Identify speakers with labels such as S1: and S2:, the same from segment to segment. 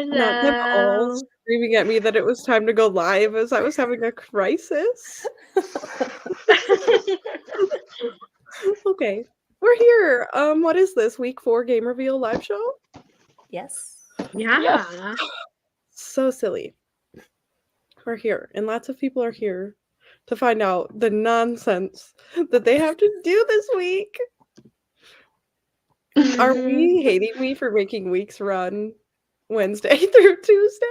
S1: Not them all
S2: Hello.
S1: screaming at me that it was time to go live as I was having a crisis. Okay, we're here. What is this, week 4 game reveal live show?
S3: Yes.
S2: Yeah.
S1: So silly. We're here, and lots of people are here to find out the nonsense that they have to do this week. Are we hating me for making weeks run Wednesday through Tuesday?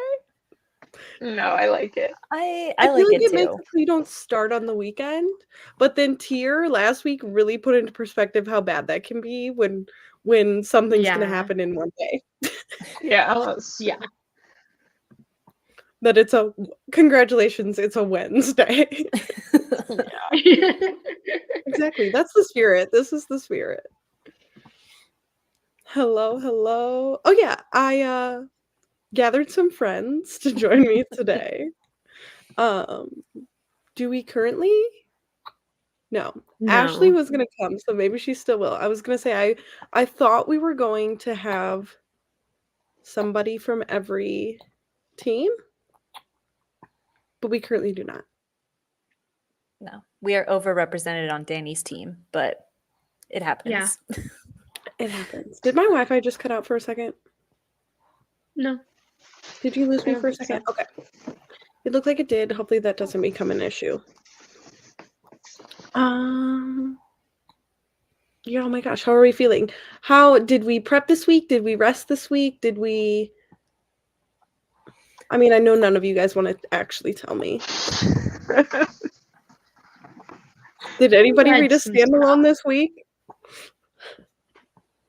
S2: No, I like it.
S3: I
S1: feel
S3: like it
S1: it makes
S3: too.
S1: it so you don't start on the weekend, but then Tier last week really put into perspective how bad that can be when something's gonna
S2: Yeah.
S1: happen in one day.
S2: Yeah.
S1: That it's congratulations, it's a Wednesday. Exactly, that's the spirit. This is the spirit. Hello. Oh yeah, I gathered some friends to join me today. Do we currently? No. Ashley was gonna come, so maybe she still will. I was gonna say I thought we were going to have somebody from every team, but we currently do not.
S3: No, we are overrepresented on Danny's team, but it happens.
S2: Yeah.
S1: It happens. Did my Wi-Fi just cut out for a second?
S2: No.
S1: Did you lose
S2: I
S1: me
S2: don't
S1: for a
S2: think
S1: second?
S2: so.
S1: Okay. It looked like it did. Hopefully that doesn't become an issue. Yeah, oh my gosh, how are we feeling? How did we prep this week? Did we rest this week? I mean, I know none of you guys want to actually tell me. Did anybody read a standalone this week?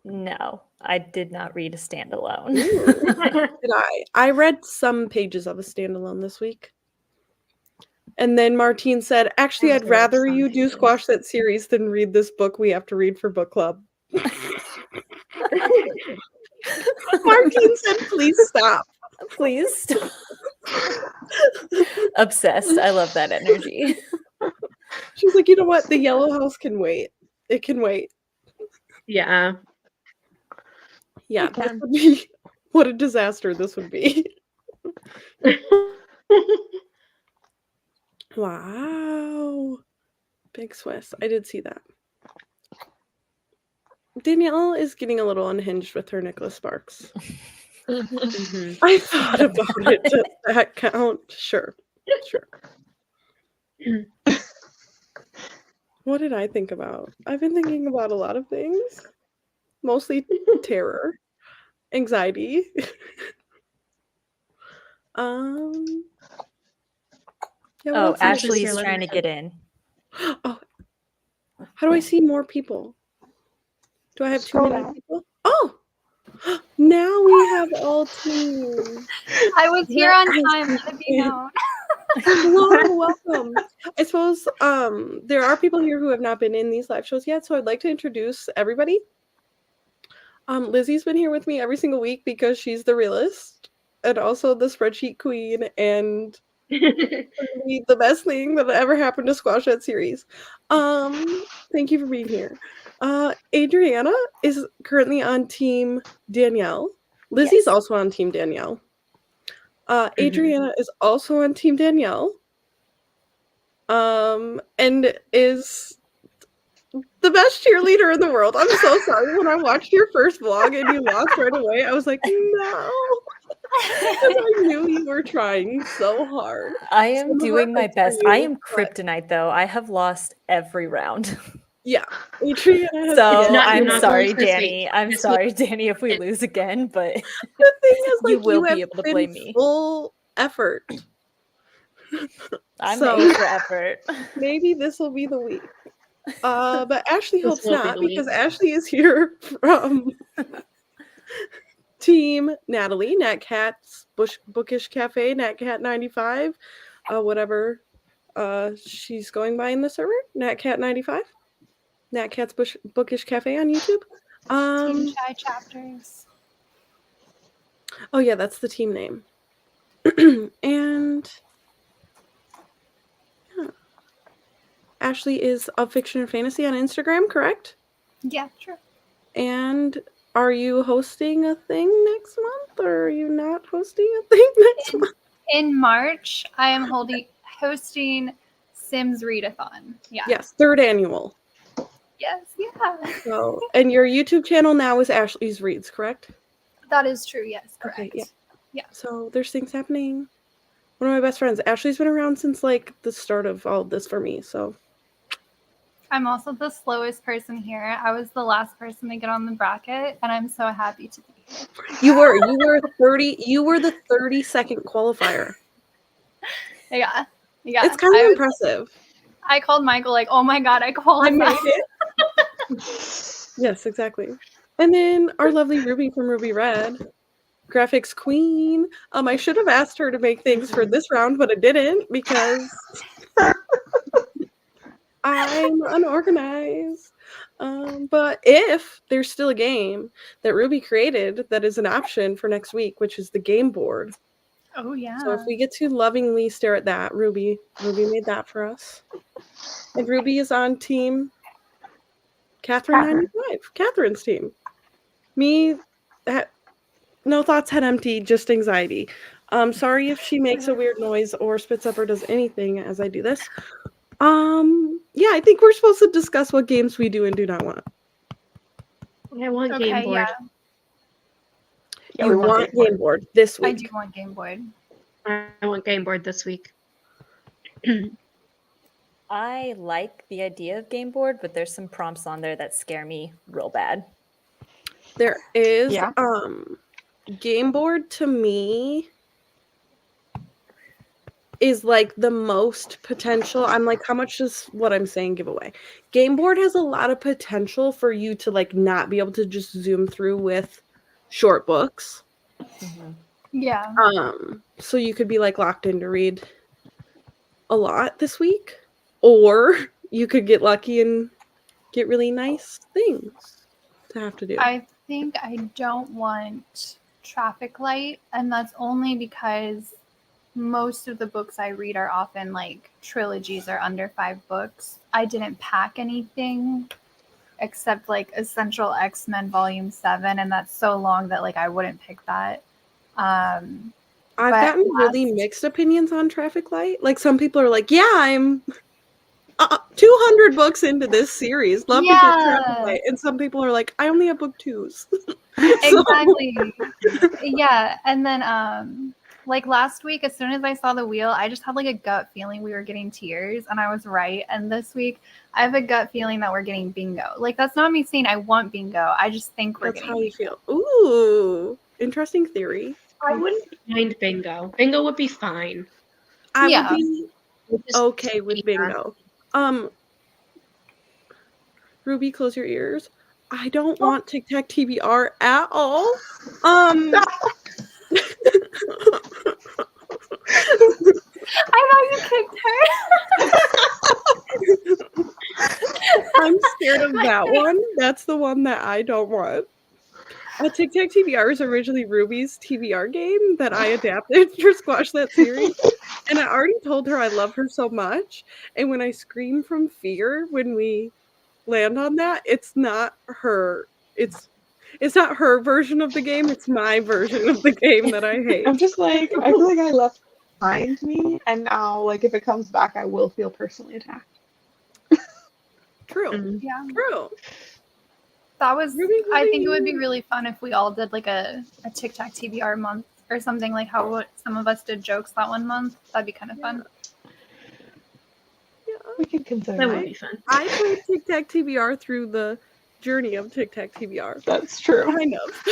S3: No, I did not read a standalone.
S1: Did I? I read some pages of a standalone this week. And then Martine said, actually, I'd rather you do Squash That series than read this book we have to read for book club. Martine said, please stop.
S3: Please stop. Obsessed. I love that energy.
S1: She's like, you know what? The Yellow House can wait. It can wait.
S2: Yeah.
S1: Yeah, this would be, what a disaster this would be. Wow. Big Swiss. I did see that. Danielle is getting a little unhinged with her Nicholas Sparks. I thought about it. Does that count? Sure. What did I think about? I've been thinking about a lot of things. Mostly terror. Anxiety.
S3: Yeah, Ashley's trying to get in.
S1: Oh. How do I see more people? Do I have too many people? Oh! Now we have all teams.
S4: I was here on time, let it be known.
S1: Hello, welcome. I suppose there are people here who have not been in these live shows yet, so I'd like to introduce everybody. Lizzie's been here with me every single week because she's the realist and also the spreadsheet queen and the best thing that ever happened to Squash That series. Thank you for being here. Adriana is currently on Team Danielle. Lizzie's also on Team Danielle. Adriana is also on Team Danielle. And is the best cheerleader in the world. I'm so sorry. When I watched your first vlog and you lost right away, I was like, no. Because I knew you were trying so hard.
S3: I am doing my best. I am kryptonite, though. I have lost every round.
S1: Yeah. Adriana
S3: so I'm sorry, Danny. I'm sorry, Danny, if we lose again, but
S1: the thing is, like,
S3: you will be able to blame me.
S1: Full effort.
S3: I'm made for effort.
S1: Maybe this will be the week. But Ashley hopes not, because Ashley is here from Team Natalie, Nat Cat's Bookish Cafe, NatCat95, whatever she's going by in the server, NatCat95, Nat Cat's Bookish Cafe on YouTube.
S4: Team Shy Chapters.
S1: Oh yeah, that's the team name. And yeah. Ashley is of Fiction and Fantasy on Instagram, correct?
S4: Yeah, true.
S1: And are you hosting a thing next month, or are you not hosting a thing next month?
S4: In March, I am hosting Sims Readathon. Yeah.
S1: Yes, 3rd annual.
S4: Yes. Yeah.
S1: So, and your YouTube channel now is Ashley's Reads, correct?
S4: That is true. Yes. Correct.
S1: Okay, yeah.
S4: Yeah.
S1: So there's things happening. One of my best friends, Ashley's been around since like the start of all of this for me. So
S4: I'm also the slowest person here. I was the last person to get on the bracket, and I'm so happy to be here.
S1: you were the 32nd qualifier.
S4: Yeah. Yeah.
S1: It's kind of impressive.
S4: I called Michael like, oh my God, I qualified.
S1: Yes, exactly. And then our lovely Ruby from Ruby Red, graphics queen. I should have asked her to make things for this round, but I didn't because I'm unorganized. But if there's still a game that Ruby created that is an option for next week, which is the game board.
S4: Oh yeah.
S1: So if we get to lovingly stare at that, Ruby made that for us. And Ruby is on team Catherine 95, Catherine's team. Me, no thoughts had empty, just anxiety. Sorry if she makes a weird noise or spits up or does anything as I do this. Yeah, I think we're supposed to discuss what games we do and do not want.
S2: I want game board.
S4: Yeah.
S1: You want game board this week.
S4: I do want game board.
S2: I want game board this week.
S3: I like the idea of game board, but there's some prompts on there that scare me real bad.
S1: There is game board to me is like the most potential. I'm like, how much does what I'm saying give away? Game board has a lot of potential for you to like not be able to just zoom through with short books.
S3: Mm-hmm.
S4: Yeah.
S1: So you could be like locked in to read a lot this week, or you could get lucky and get really nice things to have to do.
S4: I think I don't want traffic light, and that's only because most of the books I read are often like trilogies or under 5 books. I didn't pack anything except like Essential X-Men Volume 7, and that's so long that like I wouldn't pick that.
S1: I've gotten really mixed opinions on Traffic Light. Like some people are like, yeah, I'm 200 books into this series. Love to get Traffic Light. And some people are like, I only have book 2s.
S4: Exactly. Yeah. And then like last week, as soon as I saw the wheel, I just had like a gut feeling we were getting tears, and I was right. And this week, I have a gut feeling that we're getting bingo. Like that's not me saying I want bingo. I just think we're
S1: That's
S4: getting
S1: how you
S4: bingo.
S1: feel. Ooh, interesting theory.
S2: I wouldn't mind bingo. Bingo would be fine.
S1: I would be okay with bingo. Ruby, close your ears. I don't want Tic Tac TBR at all.
S4: I thought you kicked her.
S1: I'm scared of that one. That's the one that I don't want. Tic Tac TBR is originally Ruby's TBR game that I adapted for Squash That Series. And I already told her I love her so much. And when I scream from fear when we land on that, it's not her. It's not her version of the game. It's my version of the game that I hate.
S5: I'm just like, I feel like I left behind me, and now, like, if it comes back, I will feel personally attacked.
S1: True.
S4: Yeah.
S1: True.
S4: That was, I think it would be really fun if we all did like a Tic Tac TBR month or something, like how some of us did jokes that one month. That'd be kind of fun.
S1: Yeah.
S5: We can consider
S2: That would be fun.
S1: I played Tic Tac TBR through the journey of Tic Tac TBR.
S5: That's true.
S1: Kind of.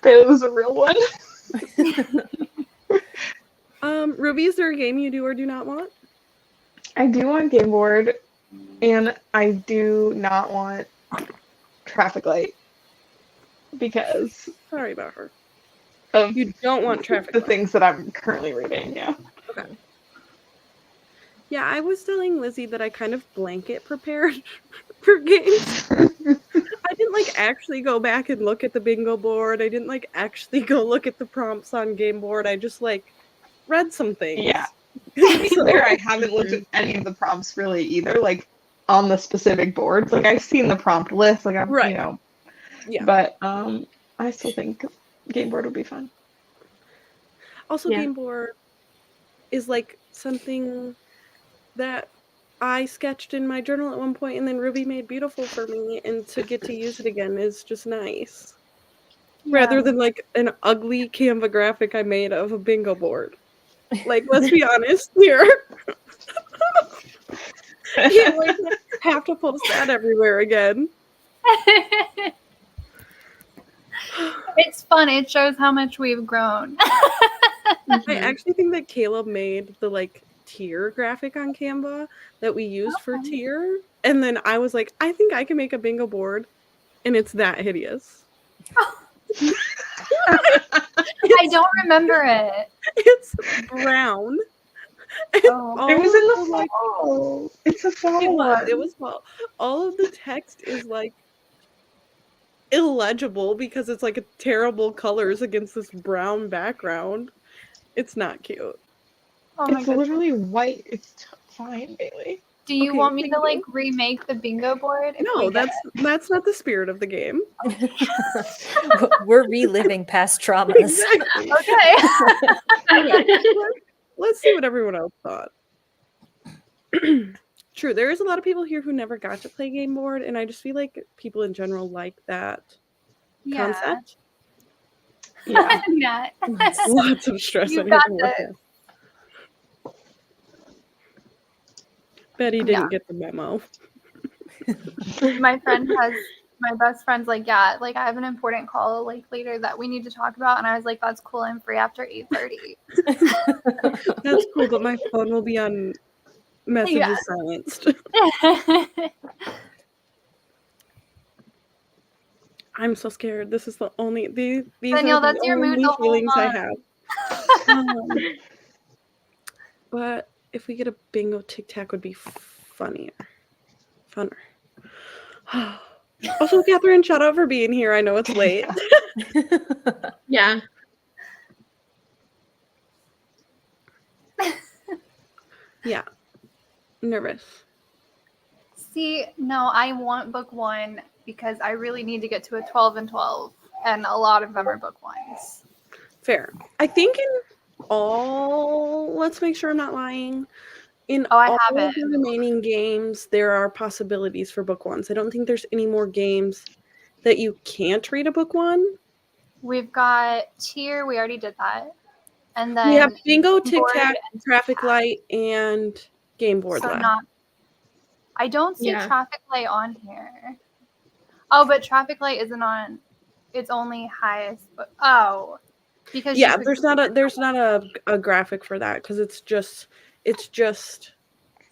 S5: It was a real one.
S1: Ruby, is there a game you do or do not want?
S5: I do want game board, and I do not want traffic light because
S1: Sorry about her.
S5: of
S1: You don't want traffic
S5: the
S1: light.
S5: things that I'm currently reading. Yeah.
S1: Okay. Yeah, I was telling Lizzie that I kind of blanket prepared for games. I didn't like actually go back and look at the bingo board. I didn't like actually go look at the prompts on game board. I just like read some things.
S5: Yeah. There, I haven't looked at any of the prompts really either. Like on the specific boards, like I've seen the prompt list. Like I'm,
S1: Right.
S5: you know,
S1: Yeah.
S5: But I still think game board would be fun.
S1: Also,
S2: Yeah.
S1: game board is like something that I sketched in my journal at one point, and then Ruby made beautiful for me, and to get to use it again is just nice. Rather than like an ugly Canva graphic I made of a bingo board. Like, let's be honest here. You like have to post that everywhere again.
S4: It's fun. It shows how much we've grown.
S1: I actually think that Caleb made the like tier graphic on Canva that we used for
S4: Okay.
S1: tier, and then I was like, I think I can make a bingo board, and it's that hideous.
S4: I don't remember it.
S1: It's brown.
S4: Oh.
S5: It was in the
S1: Like,
S5: fall. It's a fall
S1: it
S5: one.
S1: was well. All of the text is like illegible because it's like a terrible colors against this brown background. It's not cute.
S4: Oh my
S5: It's
S4: goodness.
S5: literally white. It's fine, Bailey.
S4: Do you
S1: Okay,
S4: want me
S1: thank
S4: to
S1: you.
S4: like remake the bingo board? If
S1: No,
S4: we get
S1: that's not the spirit of the game.
S3: We're reliving past traumas.
S1: Exactly.
S4: it?
S1: Okay. Let's see what everyone else thought. True, there is a lot of people here who never got to play game board, and I just feel like people in general like that
S4: Yeah.
S1: concept.
S5: Yeah.
S4: Nat.
S1: Lots of stress
S4: You
S1: on
S4: got
S1: your work. Betty didn't get the memo.
S4: My best friend's like, yeah, like I have an important call like later that we need to talk about, and I was like, that's cool. I'm free after 8:30.
S1: That's cool, but my phone will be on messages silenced. I'm so scared. This is the only these
S4: Danielle,
S1: are the
S4: that's your mood
S1: only
S4: the whole
S1: feelings I
S4: month.
S1: have. But if we get a bingo tic tac, would be funner. Also, Catherine, shout out for being here. I know it's late.
S2: Yeah.
S1: Yeah, nervous.
S4: See, no, I want book one because I really need to get to a 12 and 12, and a lot of them are book ones.
S1: Fair. I think in all, let's make sure I'm not lying. In
S4: Oh, I
S1: all
S4: have
S1: of
S4: it.
S1: the remaining games, there are possibilities for book ones. I don't think there's any more games that you can't read a book one.
S4: We've got tier. We already did that, and then
S1: We have bingo, tic
S4: board
S1: tac,
S4: and
S1: traffic
S4: tic-tac.
S1: light, and game board
S4: So
S1: left.
S4: not. I don't see
S2: Yeah.
S4: traffic light on here. Oh, but traffic light isn't on. It's only highest. But oh, because you
S1: Yeah,
S4: could
S1: there's not a graphic for that because it's just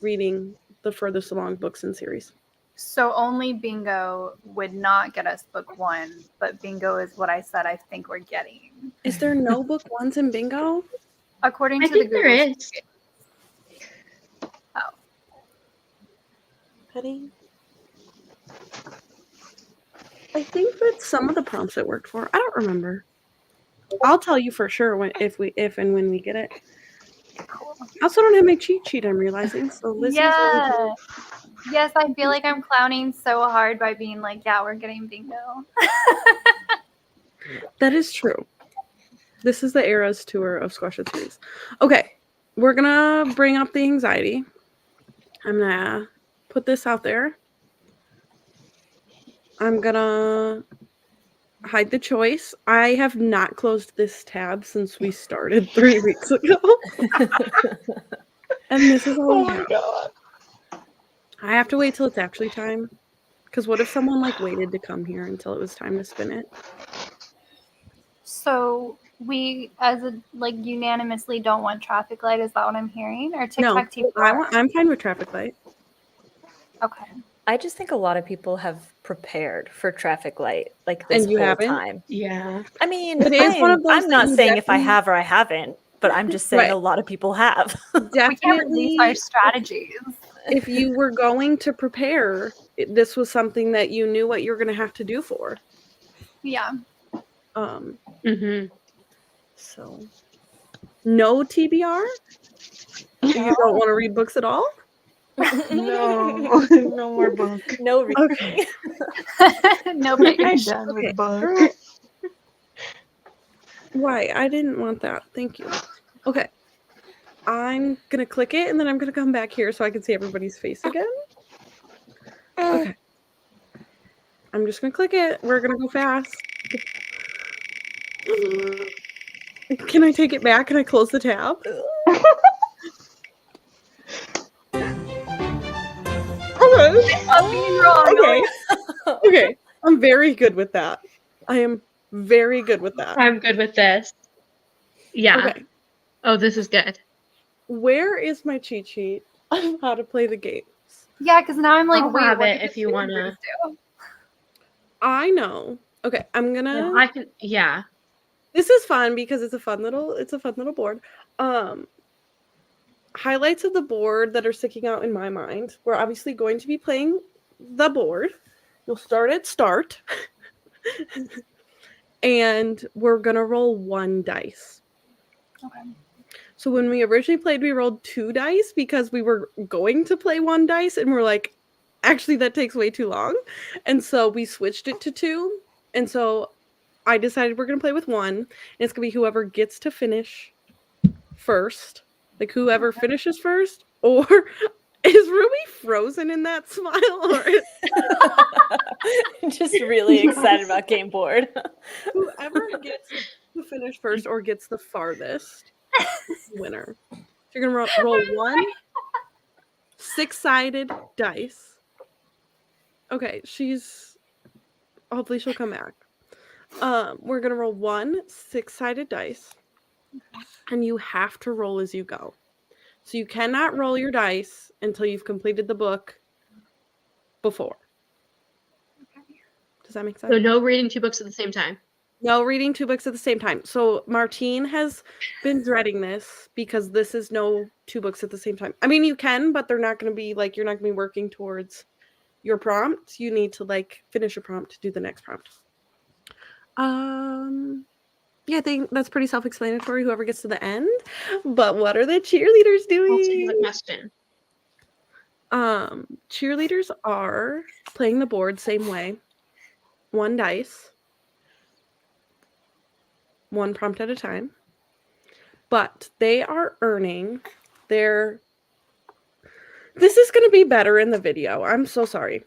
S1: reading the furthest along books in series.
S4: So only bingo would not get us book one, but bingo is what I said I think we're getting.
S1: Is there no book ones in bingo?
S4: According
S2: I
S4: to the
S2: think there
S4: Google
S2: is.
S4: sheet.
S1: Petty? I think that some of the prompts it worked for. I don't remember. I'll tell you for sure if and when we get it.
S4: Cool.
S1: I also don't have my cheat sheet, I'm realizing. So Lizzie's
S4: Yeah. Yes, I feel like I'm clowning so hard by being like, yeah, we're getting bingo.
S1: That is true. This is the Eras tour of Squash It series. Okay, we're gonna bring up the anxiety. I'm gonna put this out there. I'm gonna hide the choice. I have not closed this tab since we started 3 weeks ago. And this is all
S5: Oh
S1: I
S5: my
S1: have.
S5: god.
S1: I have to wait till it's actually time. Because what if someone like waited to come here until it was time to spin it?
S4: So we, as a like, unanimously don't want traffic light. Is that what I'm hearing? Or
S1: No,
S4: TikTok?
S1: I'm fine with traffic light.
S4: Okay.
S3: I just think a lot of people have prepared for traffic light like this
S1: And you
S3: whole
S1: haven't?
S3: time.
S2: Yeah.
S3: I mean,
S1: It is one of those
S3: I'm not
S1: that you
S3: saying if I
S1: definitely-
S3: have or I haven't, but I'm just saying
S1: Right.
S3: a lot of people have.
S4: We can't
S1: Definitely.
S4: release our strategies.
S1: If you were going to prepare, this was something that you knew what you were going to have to do for.
S4: Yeah.
S2: Mm-hmm.
S1: So, no TBR? You don't want to read books at all?
S5: No, no more book.
S3: No reading.
S1: Okay.
S4: No
S5: I'm
S4: pictures.
S5: done
S1: Okay.
S5: with book.
S1: Girl. Why? I didn't want that. Thank you. Okay. I'm gonna click it and then I'm gonna come back here so I can see everybody's face again. Okay. I'm just gonna click it. We're gonna go fast. Can I take it back? Can I close the tab? Okay. Okay. I'm very good with that. I am very good with that.
S2: I'm good with this. Yeah.
S1: Okay.
S2: Oh, this is good.
S1: Where is my cheat sheet on how to play the games?
S4: Yeah, because now I'm like,
S2: I'll
S4: wait,
S2: have
S4: what
S2: it
S4: did
S2: if
S4: the
S2: you
S4: student
S2: wanna.
S4: groups do?
S1: I know. Okay, I'm gonna.
S2: I can. Yeah.
S1: This is fun because it's a fun little board. Highlights of the board that are sticking out in my mind. We're obviously going to be playing the board. You'll start at start. And we're gonna roll 1 dice.
S4: Okay.
S1: So when we originally played, we rolled 2 dice because we were going to play 1 dice and we're like, actually that takes way too long. And so we switched it to 2. And so I decided we're gonna play with 1. And it's gonna be whoever gets to finish first. Like whoever finishes first, or is Ruby frozen in that smile? Or
S3: Just really excited about game board.
S1: whoever gets to finish first or gets the farthest is the winner. So you're gonna roll 1 6-sided dice. Okay, hopefully she'll come back. We're gonna roll 1 6-sided dice, and you have to roll as you go. So you cannot roll your dice until you've completed the book before. Does that make sense?
S2: So no reading 2 books at the same time.
S1: No reading 2 books at the same time. So Martine has been dreading this because this is no 2 books at the same time. I mean, you can, but they're not going to be like, you're not going to be working towards your prompt. You need to like finish a prompt to do the next prompt. Yeah, I think that's pretty self-explanatory, whoever gets to the end. But what are the cheerleaders doing?
S2: Also, you have a question.
S1: Cheerleaders are playing the board same way. 1 dice. 1 prompt at a time. But they are earning their... This is going to be better in the video. I'm so sorry.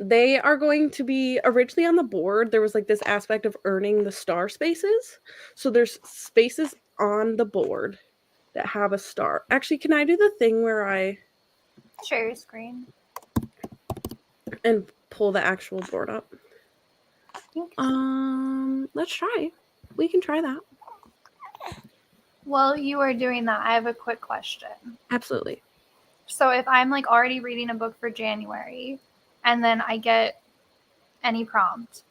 S1: They are going to be originally on the board. There was like this aspect of earning the star spaces. So there's spaces on the board that have a star. Actually, can I do the thing where I
S4: Share your screen.
S1: and pull the actual board up?
S4: Thanks.
S1: Let's try. We can try that.
S4: While you are doing that, I have a quick question.
S1: Absolutely.
S4: So if I'm like already reading a book for January and then I get any prompt,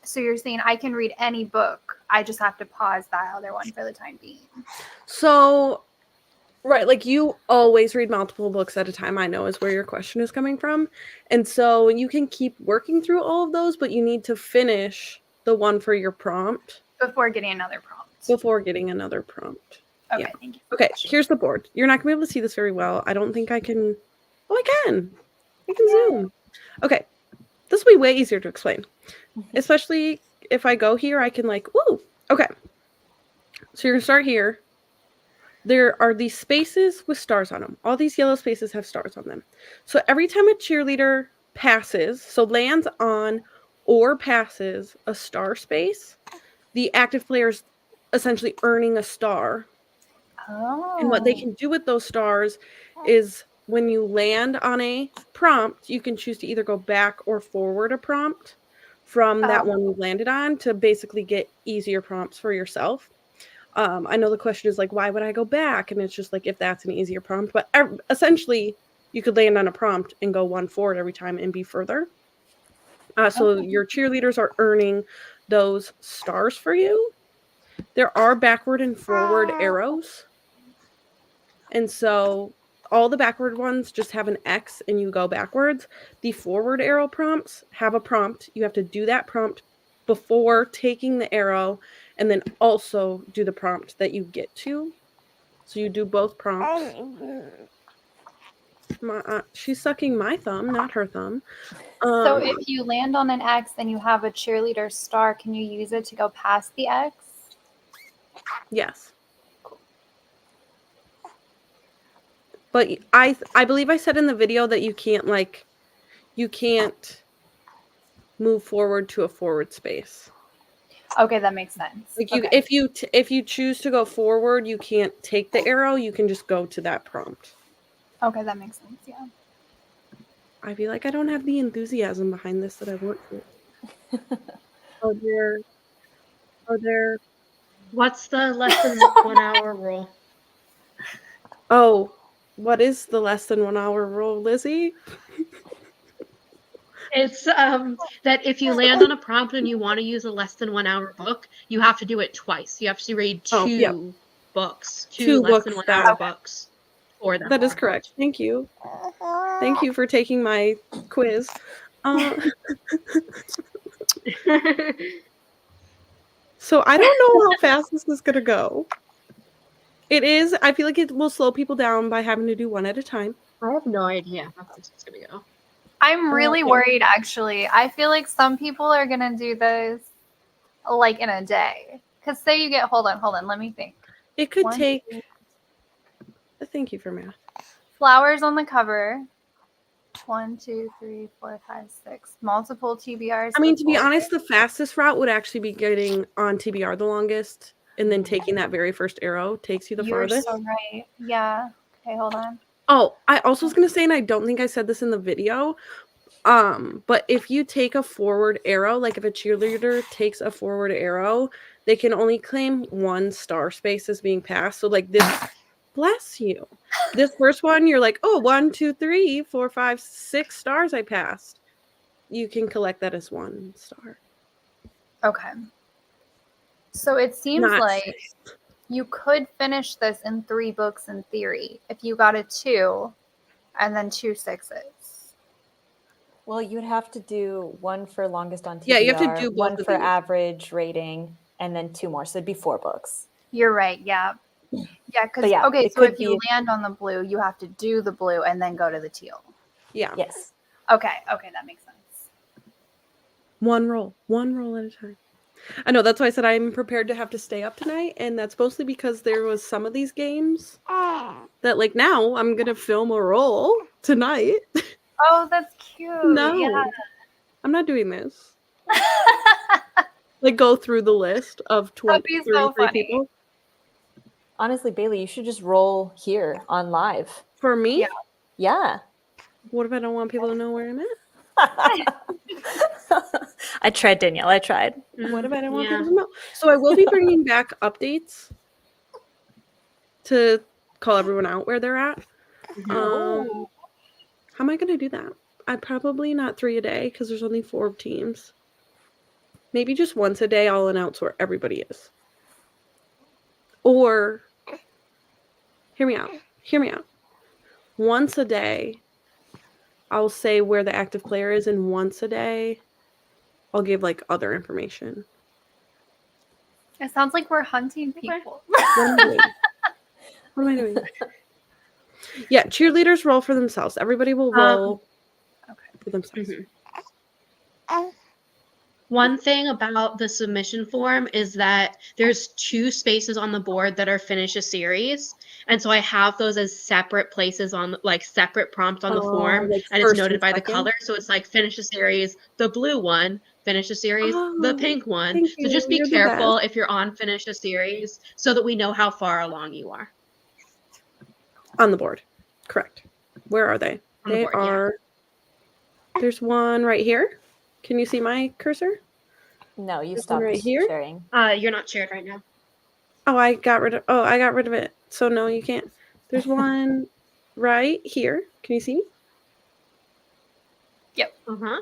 S4: so you're saying I can read any book, I just have to pause that other one for the time being.
S1: So, right, like you always read multiple books at a time, I know is where your question is coming from. And so you can keep working through all of those, but you need to finish the one for your prompt
S4: Before getting another prompt.
S1: before getting another prompt.
S4: Okay,
S1: Yeah.
S4: thank you.
S1: Okay, here's the board. You're not going to be able to see this very well. I don't think I can... Oh, I can. I can zoom. Okay, this will be way easier to explain. Especially if I go here, I can like, woo! Okay. So you're going to start here. There are these spaces with stars on them. All these yellow spaces have stars on them. So every time a cheerleader passes, so lands on or passes a star space, the active player is essentially earning a star.
S4: Oh.
S1: And what they can do with those stars is when you land on a prompt, you can choose to either go back or forward a prompt from that one you landed on to basically get easier prompts for yourself. I know the question is like, why would I go back? And it's just like, if that's an easier prompt. But essentially, you could land on a prompt and go 1 forward every time and be further. So your cheerleaders are earning those stars for you. There are backward and forward arrows. And so all the backward ones just have an X and you go backwards. The forward arrow prompts have a prompt. You have to do that prompt before taking the arrow and then also do the prompt that you get to. So you do both prompts. She's sucking my thumb, not her thumb.
S4: So if you land on an X and you have a cheerleader star, can you use it to go past the X?
S1: Yes. But I believe I said in the video that you can't move forward to a forward space.
S4: Okay, that makes sense.
S1: Like you,
S4: Okay.
S1: if you choose to go forward, you can't take the arrow. You can just go to that prompt.
S4: Okay, that makes sense. Yeah.
S1: I feel like I don't have the enthusiasm behind this that I want to. Oh there.
S2: What's the less than 1 hour rule?
S1: Oh, what is the less than 1 hour rule, Lizzie?
S2: It's that if you land on a prompt and you want to use a less than 1 hour book, you have to do it twice. You have to read two books, two less than 1 hour books for them.
S1: That is correct. Thank you. Thank you for taking my quiz. So I don't know how fast this is gonna go. It is. I feel like it will slow people down by having to do one at a time.
S2: I have no idea how this is gonna go.
S4: I'm really worried, actually. I feel like some people are going to do this like in a day. Because say you get, hold on, let me think.
S1: It could take. Thank you for math.
S4: Flowers on the cover. 1, 2, 3, 4, 5, 6. Multiple TBRs.
S1: I mean, to be honest, the fastest route would actually be getting on TBR the longest, and then taking that very first arrow takes you the farthest.
S4: You're so right. Yeah. Okay, hold on.
S1: Oh, I also was going to say, and I don't think I said this in the video, but if you take a forward arrow, like if a cheerleader takes a forward arrow, they can only claim 1 star space as being passed. So like this, bless you. This first one, you're like, oh, 1, 2, 3, 4, 5, 6 stars I passed. You can collect that as 1 star.
S4: Okay. So it seems
S1: Not
S4: like
S1: 6.
S4: you could finish this in 3 books in theory if you got a 2 and then 2 6s.
S3: Well, you would have to do 1 for longest on TBR,
S1: Yeah, you have to do both
S3: 1
S1: of
S3: for
S1: these.
S3: average rating, and then 2 more. So it'd be 4 books.
S4: You're right. Yeah. Yeah. Because
S3: But yeah,
S4: okay,
S3: it
S4: so
S3: could
S4: if you
S3: be-
S4: land on the blue, you have to do the blue and then go to the teal.
S1: Yeah.
S3: Yes.
S4: Okay. Okay, that makes sense.
S1: One roll at a time. I know, that's why I said I'm prepared to have to stay up tonight, and that's mostly because there was some of these games that, like, now I'm gonna film a roll tonight.
S4: Oh, that's cute.
S1: No,
S4: Yeah.
S1: I'm not doing this. Like, go through the list of
S4: That'd be so
S1: 23
S4: funny.
S1: people.
S3: Honestly, Bailey, you should just roll here on live.
S1: For me?
S4: Yeah.
S3: Yeah.
S1: What if I don't want people to know where I'm at?
S3: I tried, Danielle. I tried.
S1: What if I don't want
S2: Yeah.
S1: people to know? So I will be bringing back updates to call everyone out where they're at.
S4: Oh.
S1: How am I going to do that? I'd probably not 3 a day because there's only 4 teams. Maybe just once a day I'll announce where everybody is. Or, hear me out. Once a day, I'll say where the active player is, and once a day, I'll give, like, other information.
S4: It sounds like we're hunting people.
S1: What am I doing? Yeah, cheerleaders roll for themselves. Everybody will roll for themselves.
S2: One thing about the submission form is that there's 2 spaces on the board that are finish a series. And so I have those as separate places on, like, separate prompts on the form.
S1: Like
S2: And it's
S1: first
S2: noted
S1: and
S2: by the
S1: second?
S2: color. So it's like finish a series, the blue one, finish a series, the
S1: Oh,
S2: pink one.
S1: thank
S2: So just
S1: you.
S2: be
S1: You're the
S2: careful
S1: best.
S2: if you're on finish a series so that we know how far along you are.
S1: On the board. Correct. Where are they?
S2: On the
S1: They
S2: board, yeah.
S1: are. There's one right here. Can you see my cursor?
S3: No, you
S1: This
S3: stopped
S1: one right here?
S3: sharing.
S2: You're not shared right now.
S1: Oh, I got rid of it. So no, you can't. There's one right here. Can you see me?
S2: Uh-huh.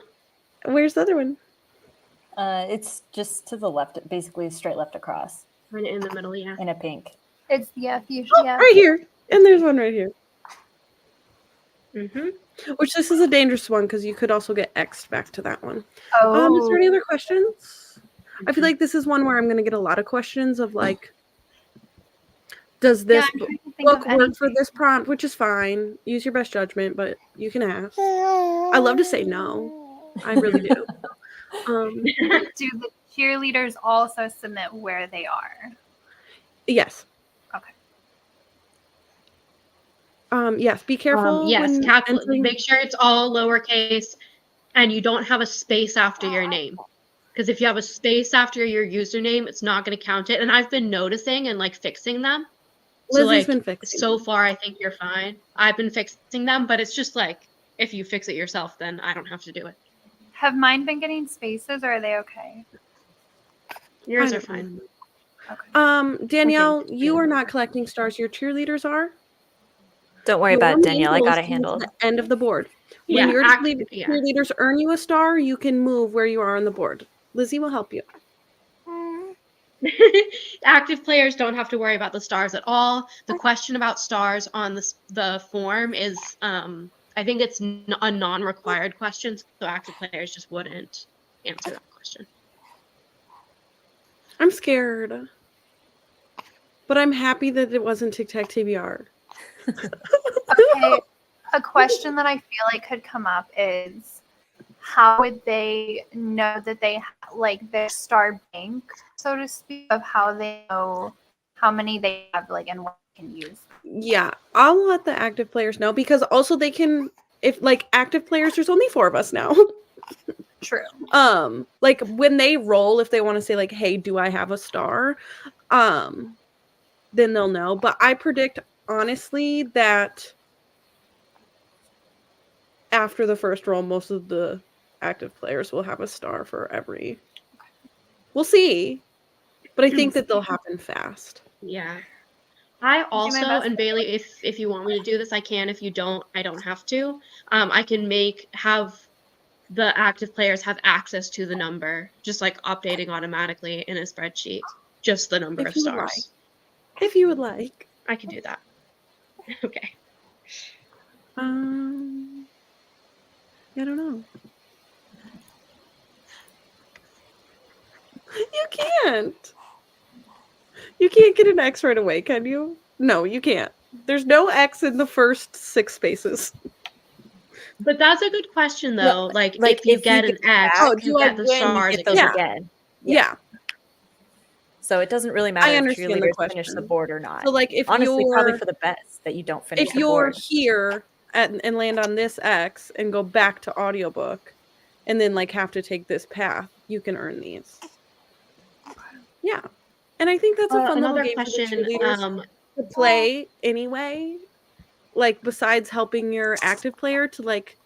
S1: Where's the other one?
S3: It's just to the left, basically straight left across
S2: Right in the middle, yeah.
S3: in a pink.
S4: It's yeah,
S1: Oh,
S4: yeah.
S1: right here. And there's one right here.
S2: Mm-hmm.
S1: Which this is a dangerous one because you could also get X'd back to that one.
S4: Oh.
S1: Is there any other questions? I feel like this is one where I'm going to get a lot of questions of like, Does
S4: Yeah,
S1: this
S4: I'm trying to think
S1: book
S4: of
S1: work for
S4: anything.
S1: this prompt? Which is fine. Use your best judgment, but you can ask. I love to say no. I really do.
S4: Do the cheerleaders also submit where they are?
S1: Yes.
S4: Okay.
S1: Yes. Be careful
S2: Yes,
S1: when entering.
S2: make sure it's all lowercase and you don't have a space after your name. Because if you have a space after your username, it's not going to count it. And I've been noticing and like fixing them. So
S1: Lizzie's
S2: like
S1: been fixing
S2: so
S1: them.
S2: far, I think you're fine. I've been fixing them, but it's just like if you fix it yourself, then I don't have to do it.
S4: Have mine been getting spaces, or are they okay?
S2: Yours
S1: I
S2: are
S1: don't
S2: fine.
S1: remember.
S4: Okay.
S1: Danielle,
S2: Okay.
S1: you are not collecting stars. Your cheerleaders are.
S3: Don't worry
S1: Your
S3: about it,
S1: main
S3: Danielle. I
S1: goal is
S3: got it
S1: to get to
S3: handled.
S1: the end of the board. When
S2: Yeah,
S1: your
S2: yeah.
S1: cheerleaders earn you a star, you can move where you are on the board. Lizzie will help you.
S2: Active players don't have to worry about the stars at all. The question about stars on the form is, I think it's a non-required question, so active players just wouldn't answer that question.
S1: I'm scared. But I'm happy that it wasn't Tic Tac TBR.
S4: Okay. A question that I feel like could come up is, how would they know that they like their star bank, so to speak, of how they know how many they have, like, and what they can use?
S1: Yeah, I'll let the active players know because also they can, if like active players, there's only 4 of us now.
S4: True.
S1: Like when they roll, if they want to say like, hey, do I have a star? Then they'll know. But I predict honestly that after the first roll, most of the active players will have a star for every. We'll see. But I think that they'll happen fast.
S2: Yeah. I
S4: I'll do my
S2: also,
S4: best.
S2: and Bailey, if you want me to do this, I can. If you don't, I don't have to. I can have the active players have access to the number, just like updating automatically in a spreadsheet, just the number
S1: If
S2: of
S1: you would
S2: stars.
S1: like. If you would like.
S2: I can do that. Okay.
S1: I don't know. You can't. You can't get an X right away, can you? No, you can't. There's no X in the first 6 spaces.
S2: But that's a good question, though.
S3: Well,
S2: like,
S3: like,
S2: if you
S3: if you
S2: get
S3: get
S2: an X,
S1: Oh,
S2: you
S1: do I
S2: get the
S1: win? You
S2: stars
S3: get those
S2: again.
S3: again.
S1: Yeah.
S3: So it doesn't really matter
S1: I
S3: if
S1: understand the
S3: cheerleaders finish the
S1: question.
S3: board or not.
S1: So like if
S3: Honestly, probably
S1: you're
S3: for the best that you don't finish
S1: if
S3: the
S1: you're
S3: board.
S1: here and land on this X and go back to audiobook and then like have to take this path, you can earn these. Yeah. And I think that's a fun little
S2: Another
S1: game for the
S2: question.
S1: cheerleaders to play anyway. Like besides helping your active player to like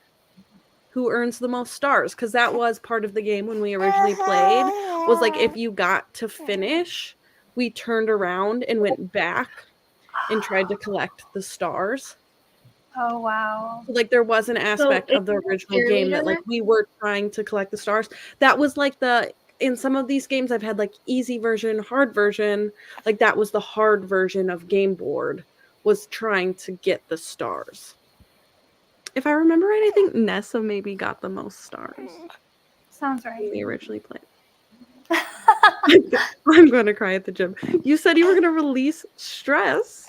S1: who earns the most stars, because that was part of the game when we originally played, was like if you got to finish, we turned around and went back and tried to collect the stars.
S4: Oh, wow.
S1: Like there was an aspect
S2: if
S1: of the
S2: you're a
S1: original game that like
S2: cheerleader-
S1: we were trying to collect the stars. That was like in some of these games I've had like easy version, hard version. Like that was the hard version of Game Board, was trying to get the stars. If I remember right, I think Nessa maybe got the most stars
S4: Sounds
S1: when
S4: right.
S1: we originally played. I'm going to cry at the gym. You said you were going to release stress.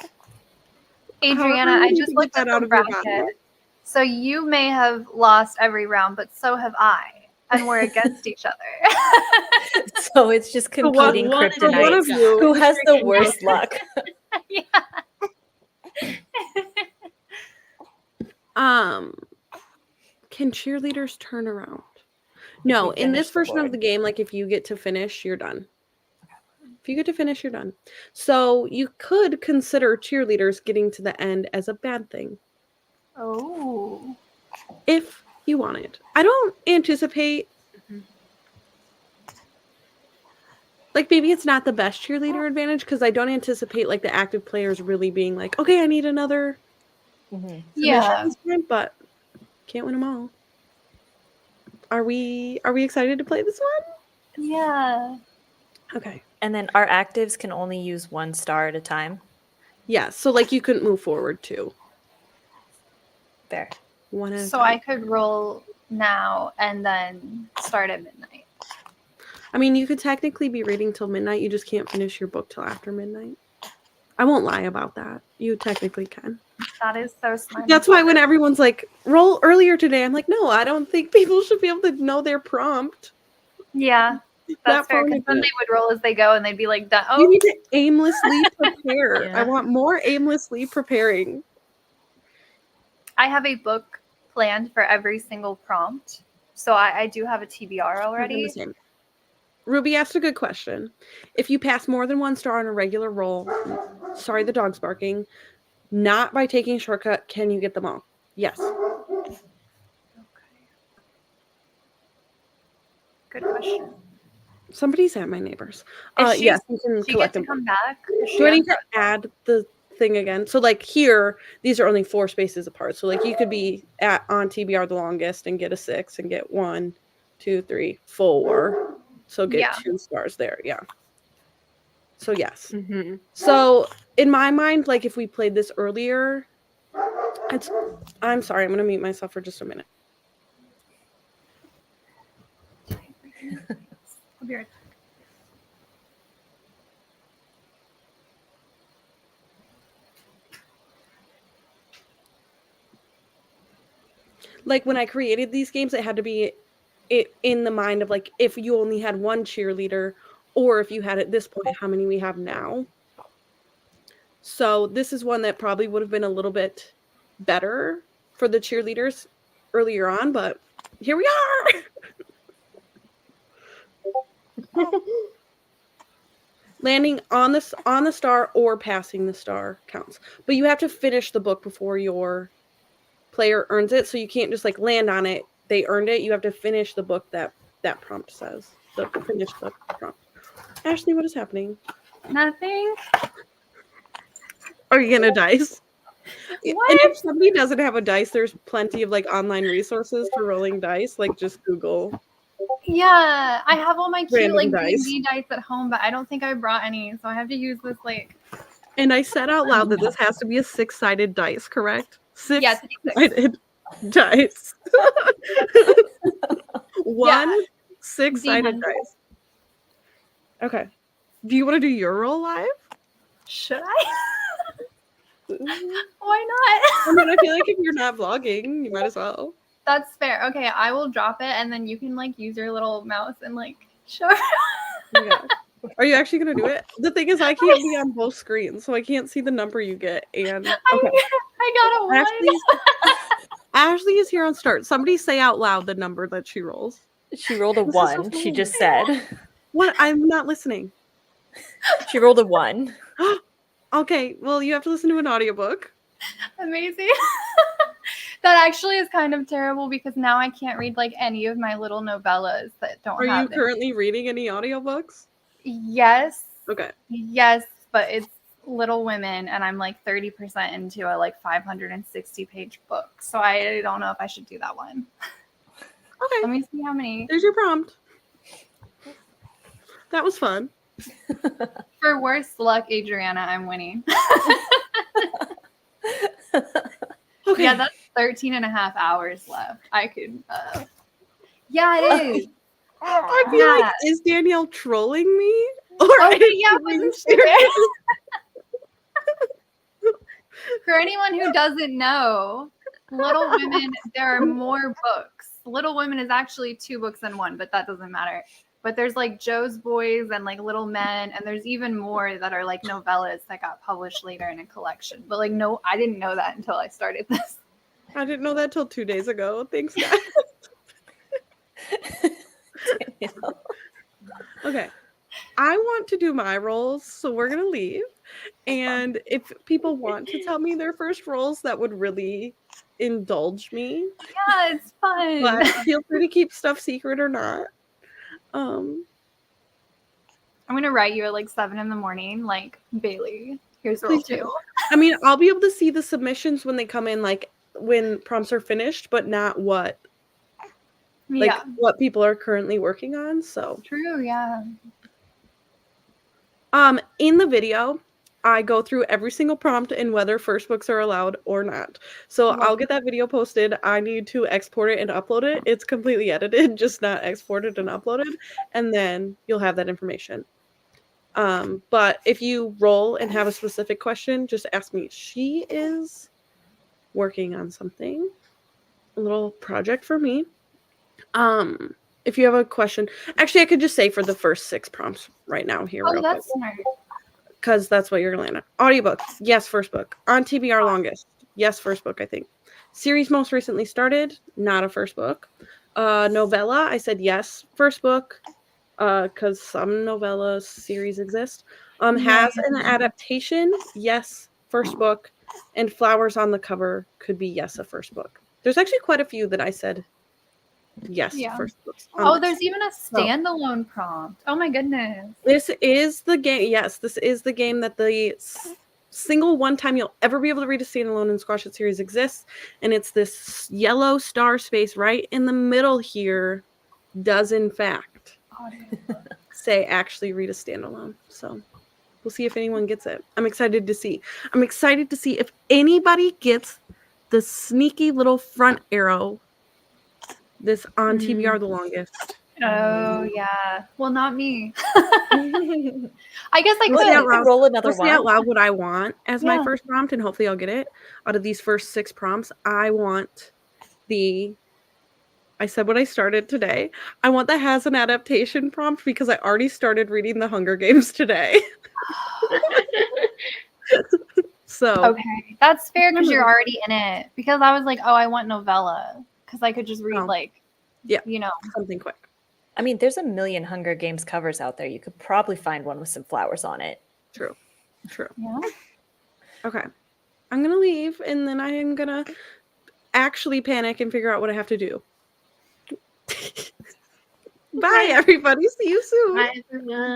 S4: Adriana,
S1: However,
S4: I
S1: you
S4: just
S1: need to
S4: looked
S1: get
S4: at
S1: that out
S4: the
S1: of your body.
S4: bracket. So you may have lost every round, but so have I. And we're against each other.
S3: So it's just competing
S2: one of
S1: For one of
S3: kryptonite.
S1: you,
S3: Who has the worst luck?
S4: Yeah.
S1: can cheerleaders turn around? No,
S3: you
S1: in this
S3: finish the
S1: version of
S3: board.
S1: the game, like if you get to finish, you're done. If you get to finish, you're done. So you could consider cheerleaders getting to the end as a bad thing.
S4: Oh.
S1: If you want it. I don't anticipate like maybe it's not the best cheerleader advantage because I don't anticipate like the active players really being like, okay, I need another submission
S4: Yeah.
S1: this time, but can't win them all. Are we excited to play this one?
S4: Yeah.
S1: Okay.
S3: And then our actives can only use 1 star at a time.
S1: Yeah, so like you couldn't move forward too.
S3: There.
S1: One at a
S4: So
S1: time.
S4: I could roll now and then start at midnight.
S1: I mean, you could technically be reading till midnight. You just can't finish your book till after midnight. I won't lie about that. You technically can.
S4: That is so smart.
S1: That's why when everyone's like, roll earlier today, I'm like, no, I don't think people should be able to know their prompt.
S4: Yeah, that's fair.
S1: far in
S4: Because then they
S1: advance.
S4: would roll as they go, and they'd be like,
S1: You
S4: "Oh,
S1: need to aimlessly prepare.
S2: Yeah.
S1: I want more aimlessly preparing.
S4: I have a book planned for every single prompt, so I do have a TBR
S1: I'm the
S4: already."
S1: same. Ruby asked a good question. If you pass more than 1 star on a regular roll, sorry, the dog's barking, not by taking a shortcut, can you get them all? Yes.
S4: Okay. Good question.
S1: Somebody's at my neighbor's.
S4: Is she-
S1: Yes, you can
S4: She
S1: collect
S4: get to
S1: them.
S4: come back? Is she
S1: Do I
S4: on
S1: need to add the thing again? So like here, these are only 4 spaces apart. So like you could be on TBR the longest and get a 6 and get 1, 2, 3, 4. So get
S4: Yeah.
S1: 2 stars there. Yeah. So yes.
S2: Mhm.
S1: So in my mind, like if we played this earlier, I'm sorry, I'm gonna mute myself for just a minute.
S4: I'll be right back.
S1: Like when I created these games, it had to be in the mind of like if you only had 1 cheerleader, or if you had at this point how many we have now. So this is one that probably would have been a little bit better for the cheerleaders earlier on, but here we are. Landing on the star or passing the star counts, but you have to finish the book before your player earns it. So you can't just like land on it. They earned it. You have to finish the book that prompt says. Finish the prompt. Ashley, what is happening?
S4: Nothing.
S1: Are you gonna dice?
S4: What?
S1: And if somebody doesn't have a dice, there's plenty of like online resources for rolling dice. Like just Google.
S4: Yeah, I have all my cute
S1: Random
S4: like
S1: dice.
S4: D&D dice at home, but I don't think I brought any, so I have to use this like.
S1: And I said out loud that this has to be a 6-sided dice, correct?
S4: Yeah,
S1: 6-sided dice. One 6-sided
S4: D100.
S1: dice. Okay. Do you want to do your roll live?
S4: Should I? Why
S1: I
S4: not?
S1: mean, I feel like if you're not vlogging, you might as well.
S4: That's fair. Okay, I will drop it, and then you can like use your little mouse and like show.
S1: Yeah. Are you actually gonna do it? The thing is, I can't be on both screens, so I can't see the number you get. And okay,
S4: I got a 1.
S1: Ashley is here on start. Somebody say out loud the number that she rolls.
S3: She rolled a
S1: This is so
S3: 1. She
S1: funny.
S3: just said.
S1: What? I'm not listening.
S3: She rolled a 1.
S1: Okay, well, you have to listen to an audiobook.
S4: Amazing. That actually is kind of terrible because now I can't read like any of my little novellas that don't
S1: Are
S4: have
S1: you
S4: them.
S1: currently reading any audiobooks?
S4: Yes.
S1: Okay.
S4: Yes, but it's Little Women, and I'm like 30% into a like 560-page book. So I don't know if I should do that one.
S1: Okay.
S4: Let me see how many.
S1: There's your prompt. That was fun.
S4: For worse luck, Adriana, I'm winning.
S1: Okay.
S4: Yeah, that's 13 and a half hours left. I could. Yeah, it is.
S1: I feel like, is Danielle trolling me? Or
S4: Okay,
S1: is
S4: yeah,
S1: she
S4: I wasn't
S1: being
S4: sure.
S1: serious?
S4: For anyone who doesn't know, Little Women, there are more books. Little Women is actually 2 books in one, but that doesn't matter. But there's like Joe's Boys and like Little Men, and there's even more that are like novellas that got published later in a collection. But like, no, I didn't know that until I started this.
S1: I didn't know that till 2 days ago. Thanks, guys. Okay. I want to do my rolls, so we're going to leave. And if people want to tell me their first rolls, that would really indulge me.
S4: Yeah, it's fun.
S1: But feel free to keep stuff secret or not.
S4: I'm gonna write you at like 7 a.m, like, Bailey, here's roll
S1: Please do.
S4: 2.
S1: I mean, I'll be able to see the submissions when they come in, like when prompts are finished, but not what
S4: Yeah,
S1: what people are currently working on. So
S4: true. Yeah.
S1: in the video, I go through every single prompt and whether first books are allowed or not. So I'll get that video posted. I need to export it and upload it. It's completely edited, just not exported and uploaded. And then you'll have that information. But if you roll and have a specific question, just ask me. She is working on something, a little project for me. If you have a question, actually, I could just say for the first 6 prompts right now here,
S4: Oh,
S1: real
S4: that's
S1: quick,
S4: smart.
S1: because that's what you're gonna land on. Audiobook, yes, first book. On TBR longest, yes, first book. I think. Series most recently started, not a first book. Novella, I said yes, first book, because some novella series exist. Has an adaptation, yes, first book, and flowers on the cover could be yes, a first book. There's actually quite a few that I said yes,
S4: Yeah.
S1: first books.
S4: Oh, there's even a standalone prompt. Oh my goodness.
S1: This is the game. Yes, this is the game that the single one time you'll ever be able to read a standalone in Squash It series exists, and it's this yellow star space right in the middle here. Does in fact say actually read a standalone. So we'll see if anyone gets it. I'm excited to see. I'm excited to see if anybody gets the sneaky little front arrow. This on TBR the longest.
S4: Oh yeah. Well, not me.
S3: We'll
S4: I guess I
S1: We'll see out
S4: could.
S1: loud.
S3: roll another
S1: We'll see out
S3: one.
S1: loud what I want as my
S4: Yeah.
S1: first prompt, and hopefully I'll get it. Out of these first 6 prompts, I want I said what I started today. I want the has an adaptation prompt because I already started reading the Hunger Games today. So
S4: Okay, that's fair because you're already in it. Because I was like, oh, I want novella because I could just read
S1: Oh.
S4: like,
S1: Yeah.
S4: you know.
S1: something quick.
S3: I mean, there's a million Hunger Games covers out there. You could probably find one with some flowers on it.
S1: True.
S4: Yeah.
S1: Okay. I'm gonna leave and then I am gonna actually panic and figure out what I have to do. Bye, everybody. See you soon.
S2: Bye, everyone.